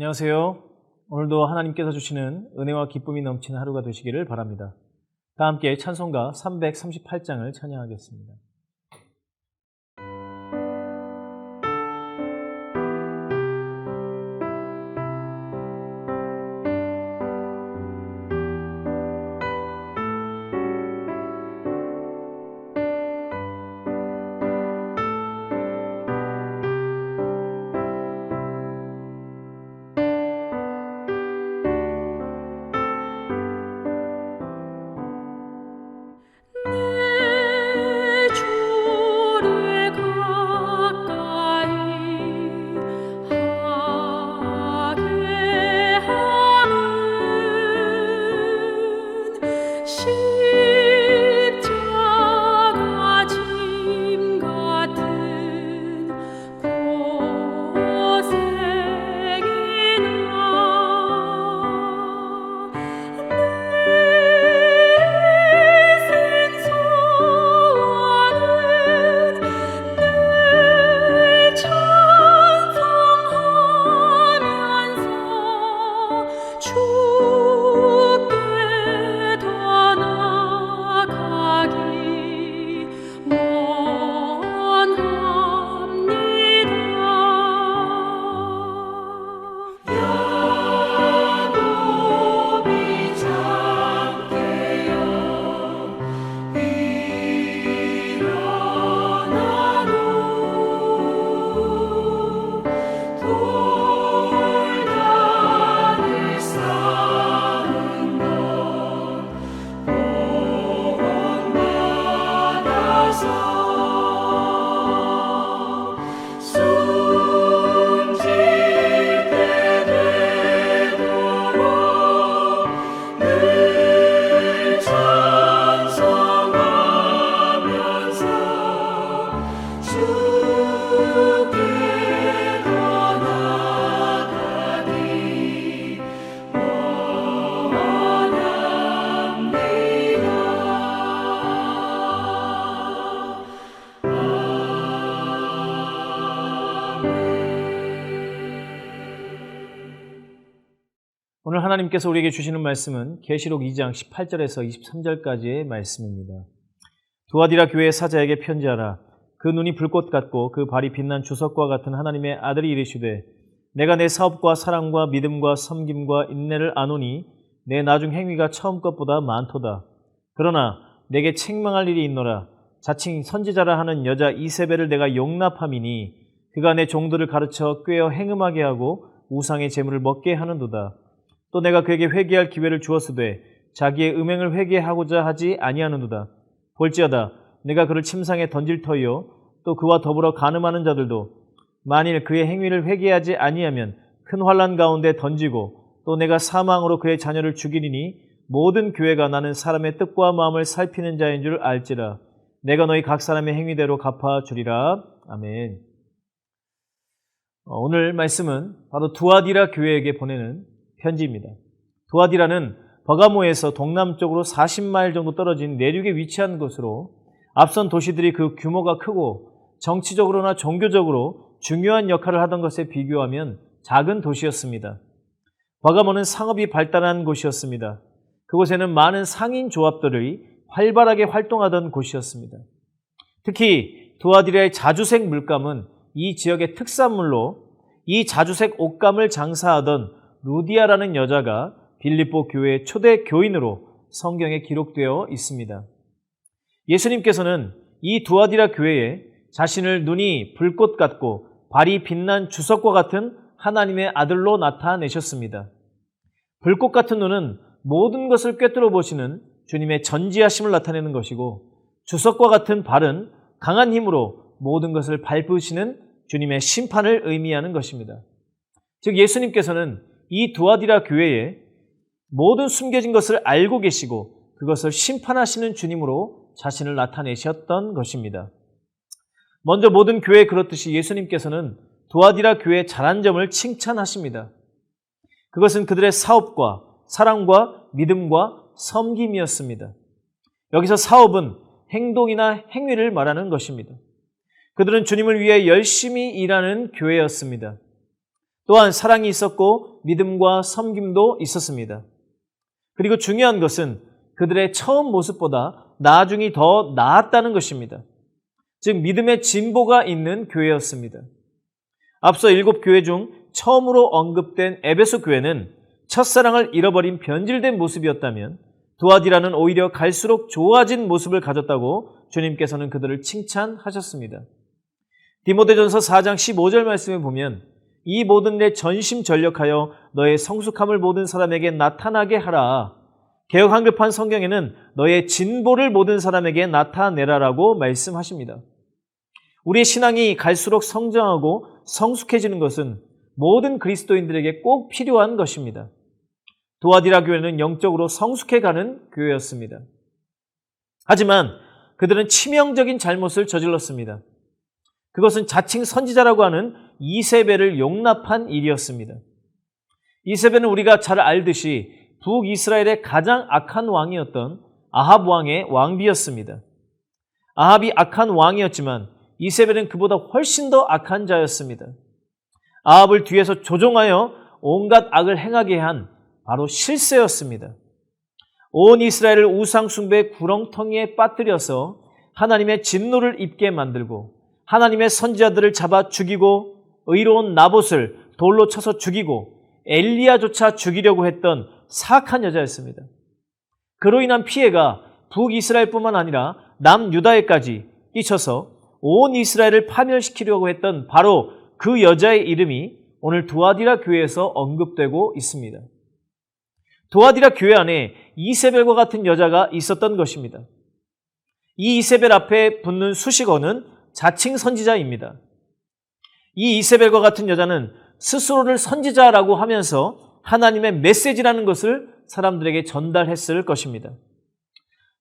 안녕하세요. 오늘도 하나님께서 주시는 은혜와 기쁨이 넘치는 하루가 되시기를 바랍니다. 다 함께 찬송가 338장을 찬양하겠습니다. 오늘 하나님께서 우리에게 주시는 말씀은 계시록 2장 18절에서 23절까지의 말씀입니다. 두아디라 교회의 사자에게 편지하라. 그 눈이 불꽃 같고 그 발이 빛난 주석과 같은 하나님의 아들이 이르시되 내가 내 사업과 사랑과 믿음과 섬김과 인내를 아노니 내 나중 행위가 처음 것보다 많도다. 그러나 내게 책망할 일이 있노라. 자칭 선지자라 하는 여자 이세벨을 내가 용납함이니 그가 내 종들을 가르쳐 꾀어 행음하게 하고 우상의 재물을 먹게 하는도다. 또 내가 그에게 회개할 기회를 주었으되 자기의 음행을 회개하고자 하지 아니하는도다. 볼지어다 내가 그를 침상에 던질 터이요 또 그와 더불어 간음하는 자들도 만일 그의 행위를 회개하지 아니하면 큰 환난 가운데 던지고 또 내가 사망으로 그의 자녀를 죽이리니 모든 교회가 나는 사람의 뜻과 마음을 살피는 자인 줄 알지라. 내가 너희 각 사람의 행위대로 갚아주리라. 아멘. 오늘 말씀은 바로 두아디라 교회에게 보내는 편지입니다. 두아디라는 버가모에서 동남쪽으로 40마일 정도 떨어진 내륙에 위치한 곳으로 앞선 도시들이 그 규모가 크고 정치적으로나 종교적으로 중요한 역할을 하던 것에 비교하면 작은 도시였습니다. 버가모는 상업이 발달한 곳이었습니다. 그곳에는 많은 상인 조합들이 활발하게 활동하던 곳이었습니다. 특히 두아디라의 자주색 물감은 이 지역의 특산물로 이 자주색 옷감을 장사하던 루디아라는 여자가 빌립보 교회의 초대 교인으로 성경에 기록되어 있습니다. 예수님께서는 이 두아디라 교회에 자신을 눈이 불꽃 같고 발이 빛난 주석과 같은 하나님의 아들로 나타내셨습니다. 불꽃 같은 눈은 모든 것을 꿰뚫어 보시는 주님의 전지하심을 나타내는 것이고 주석과 같은 발은 강한 힘으로 모든 것을 밟으시는 주님의 심판을 의미하는 것입니다. 즉 예수님께서는 이 두아디라 교회에 모든 숨겨진 것을 알고 계시고 그것을 심판하시는 주님으로 자신을 나타내셨던 것입니다. 먼저 모든 교회에 그렇듯이 예수님께서는 두아디라 교회의 잘한 점을 칭찬하십니다. 그것은 그들의 사업과 사랑과 믿음과 섬김이었습니다. 여기서 사업은 행동이나 행위를 말하는 것입니다. 그들은 주님을 위해 열심히 일하는 교회였습니다. 또한 사랑이 있었고 믿음과 섬김도 있었습니다. 그리고 중요한 것은 그들의 처음 모습보다 나중이 더 나았다는 것입니다. 즉 믿음의 진보가 있는 교회였습니다. 앞서 7교회 중 처음으로 언급된 에베소 교회는 첫사랑을 잃어버린 변질된 모습이었다면 두아디라는 오히려 갈수록 좋아진 모습을 가졌다고 주님께서는 그들을 칭찬하셨습니다. 디모데전서 4장 15절 말씀에 보면 이 모든 내 전심전력하여 너의 성숙함을 모든 사람에게 나타나게 하라. 개역 한글판 성경에는 너의 진보를 모든 사람에게 나타내라라고 말씀하십니다. 우리의 신앙이 갈수록 성장하고 성숙해지는 것은 모든 그리스도인들에게 꼭 필요한 것입니다. 두아디라 교회는 영적으로 성숙해가는 교회였습니다. 하지만 그들은 치명적인 잘못을 저질렀습니다. 그것은 자칭 선지자라고 하는 이세벨을 용납한 일이었습니다. 이세벨은 우리가 잘 알듯이 북이스라엘의 가장 악한 왕이었던 아합 왕의 왕비였습니다. 아합이 악한 왕이었지만 이세벨은 그보다 훨씬 더 악한 자였습니다. 아합을 뒤에서 조종하여 온갖 악을 행하게 한 바로 실세였습니다. 온 이스라엘을 우상 숭배의 구렁텅이에 빠뜨려서 하나님의 진노를 입게 만들고 하나님의 선지자들을 잡아 죽이고 의로운 나봇을 돌로 쳐서 죽이고 엘리야조차 죽이려고 했던 사악한 여자였습니다. 그로 인한 피해가 북이스라엘뿐만 아니라 남유다에까지 끼쳐서 온 이스라엘을 파멸시키려고 했던 바로 그 여자의 이름이 오늘 두아디라 교회에서 언급되고 있습니다. 두아디라 교회 안에 이세벨과 같은 여자가 있었던 것입니다. 이 이세벨 앞에 붙는 수식어는 자칭 선지자입니다. 이 이세벨과 같은 여자는 스스로를 선지자라고 하면서 하나님의 메시지라는 것을 사람들에게 전달했을 것입니다.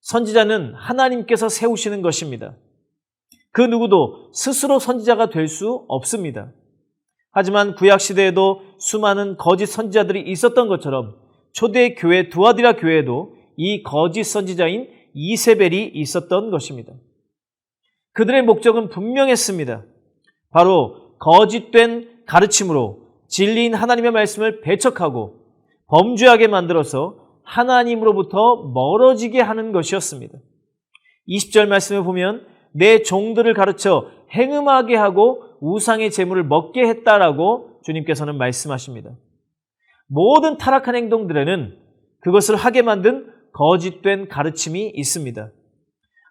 선지자는 하나님께서 세우시는 것입니다. 그 누구도 스스로 선지자가 될 수 없습니다. 하지만 구약시대에도 수많은 거짓 선지자들이 있었던 것처럼 초대 교회 두아디라 교회에도 이 거짓 선지자인 이세벨이 있었던 것입니다. 그들의 목적은 분명했습니다. 바로 거짓된 가르침으로 진리인 하나님의 말씀을 배척하고 범죄하게 만들어서 하나님으로부터 멀어지게 하는 것이었습니다. 20절 말씀을 보면 내 종들을 가르쳐 행음하게 하고 우상의 제물을 먹게 했다라고 주님께서는 말씀하십니다. 모든 타락한 행동들에는 그것을 하게 만든 거짓된 가르침이 있습니다.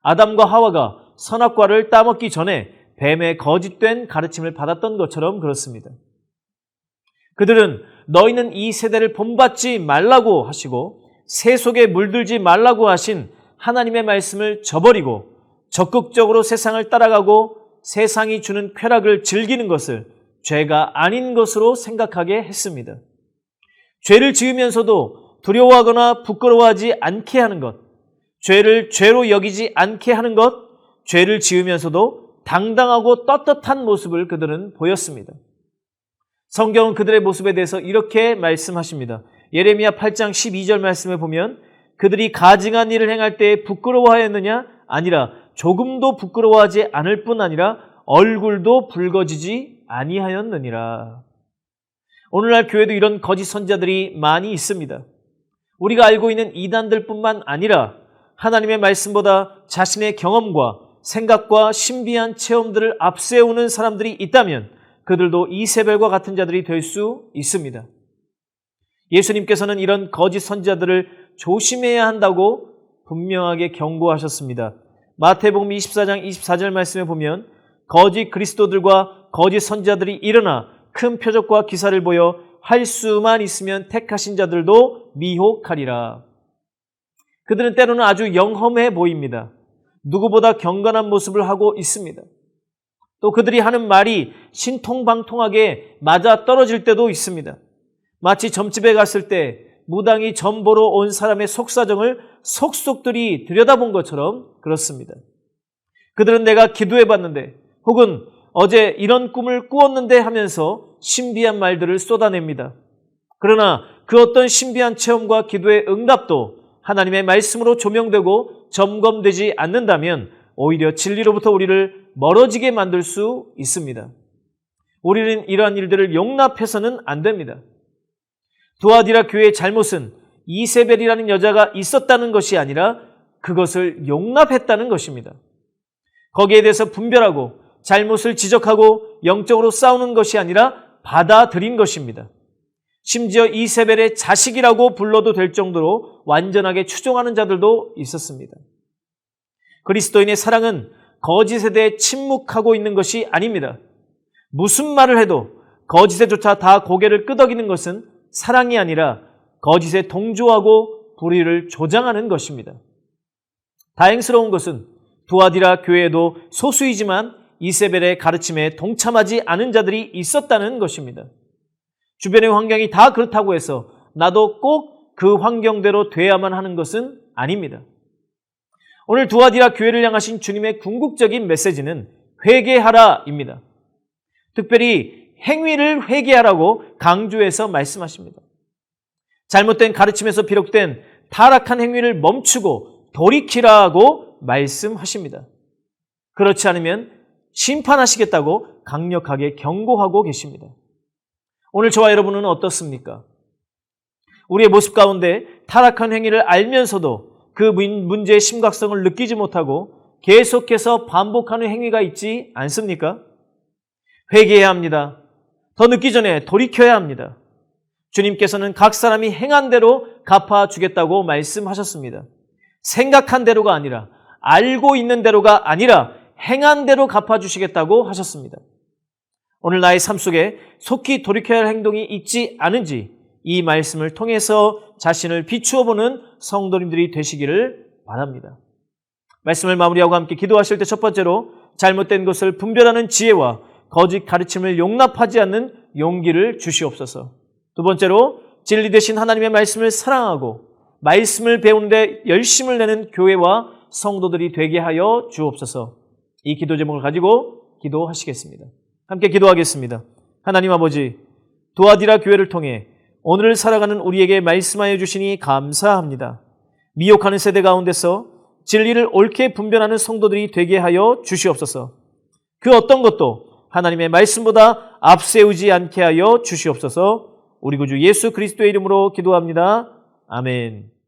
아담과 하와가 선악과를 따먹기 전에 뱀의 거짓된 가르침을 받았던 것처럼 그렇습니다. 그들은 너희는 이 세대를 본받지 말라고 하시고 새 속에 물들지 말라고 하신 하나님의 말씀을 저버리고 적극적으로 세상을 따라가고 세상이 주는 쾌락을 즐기는 것을 죄가 아닌 것으로 생각하게 했습니다. 죄를 지으면서도 두려워하거나 부끄러워하지 않게 하는 것, 죄를 죄로 여기지 않게 하는 것, 죄를 지으면서도 당당하고 떳떳한 모습을 그들은 보였습니다. 성경은 그들의 모습에 대해서 이렇게 말씀하십니다. 예레미야 8장 12절 말씀에 보면 그들이 가증한 일을 행할 때 부끄러워하였느냐? 아니라 조금도 부끄러워하지 않을 뿐 아니라 얼굴도 붉어지지 아니하였느니라. 오늘날 교회도 이런 거짓 선지자들이 많이 있습니다. 우리가 알고 있는 이단들뿐만 아니라 하나님의 말씀보다 자신의 경험과 생각과 신비한 체험들을 앞세우는 사람들이 있다면 그들도 이세벨과 같은 자들이 될 수 있습니다. 예수님께서는 이런 거짓 선지자들을 조심해야 한다고 분명하게 경고하셨습니다. 마태복음 24장 24절 말씀에 보면 거짓 그리스도들과 거짓 선지자들이 일어나 큰 표적과 기사를 보여 할 수만 있으면 택하신 자들도 미혹하리라. 그들은 때로는 아주 영험해 보입니다. 누구보다 경건한 모습을 하고 있습니다. 또 그들이 하는 말이 신통방통하게 맞아 떨어질 때도 있습니다. 마치 점집에 갔을 때 무당이 점 보러 온 사람의 속사정을 속속들이 들여다본 것처럼 그렇습니다. 그들은 내가 기도해봤는데 혹은 어제 이런 꿈을 꾸었는데 하면서 신비한 말들을 쏟아냅니다. 그러나 그 어떤 신비한 체험과 기도의 응답도 하나님의 말씀으로 조명되고 점검되지 않는다면 오히려 진리로부터 우리를 멀어지게 만들 수 있습니다. 우리는 이러한 일들을 용납해서는 안 됩니다. 두아디라 교회의 잘못은 이세벨이라는 여자가 있었다는 것이 아니라 그것을 용납했다는 것입니다. 거기에 대해서 분별하고 잘못을 지적하고 영적으로 싸우는 것이 아니라 받아들인 것입니다. 심지어 이세벨의 자식이라고 불러도 될 정도로 완전하게 추종하는 자들도 있었습니다. 그리스도인의 사랑은 거짓에 대해 침묵하고 있는 것이 아닙니다. 무슨 말을 해도 거짓에조차 다 고개를 끄덕이는 것은 사랑이 아니라 거짓에 동조하고 불의를 조장하는 것입니다. 다행스러운 것은 두아디라 교회에도 소수이지만 이세벨의 가르침에 동참하지 않은 자들이 있었다는 것입니다. 주변의 환경이 다 그렇다고 해서 나도 꼭 그 환경대로 돼야만 하는 것은 아닙니다. 오늘 두아디라 교회를 향하신 주님의 궁극적인 메시지는 회개하라입니다. 특별히 행위를 회개하라고 강조해서 말씀하십니다. 잘못된 가르침에서 비롯된 타락한 행위를 멈추고 돌이키라고 말씀하십니다. 그렇지 않으면 심판하시겠다고 강력하게 경고하고 계십니다. 오늘 저와 여러분은 어떻습니까? 우리의 모습 가운데 타락한 행위를 알면서도 그 문제의 심각성을 느끼지 못하고 계속해서 반복하는 행위가 있지 않습니까? 회개해야 합니다. 더 늦기 전에 돌이켜야 합니다. 주님께서는 각 사람이 행한 대로 갚아주겠다고 말씀하셨습니다. 생각한 대로가 아니라, 알고 있는 대로가 아니라 행한 대로 갚아주시겠다고 하셨습니다. 오늘 나의 삶 속에 속히 돌이켜야 할 행동이 있지 않은지 이 말씀을 통해서 자신을 비추어 보는 성도님들이 되시기를 바랍니다. 말씀을 마무리하고 함께 기도하실 때 첫 번째로 잘못된 것을 분별하는 지혜와 거짓 가르침을 용납하지 않는 용기를 주시옵소서. 두 번째로 진리 되신 하나님의 말씀을 사랑하고 말씀을 배우는데 열심을 내는 교회와 성도들이 되게 하여 주옵소서. 이 기도 제목을 가지고 기도하시겠습니다. 함께 기도하겠습니다. 하나님 아버지, 두아디라 교회를 통해 오늘을 살아가는 우리에게 말씀하여 주시니 감사합니다. 미혹하는 세대 가운데서 진리를 옳게 분별하는 성도들이 되게 하여 주시옵소서. 그 어떤 것도 하나님의 말씀보다 앞세우지 않게 하여 주시옵소서. 우리 구주 예수 그리스도의 이름으로 기도합니다. 아멘.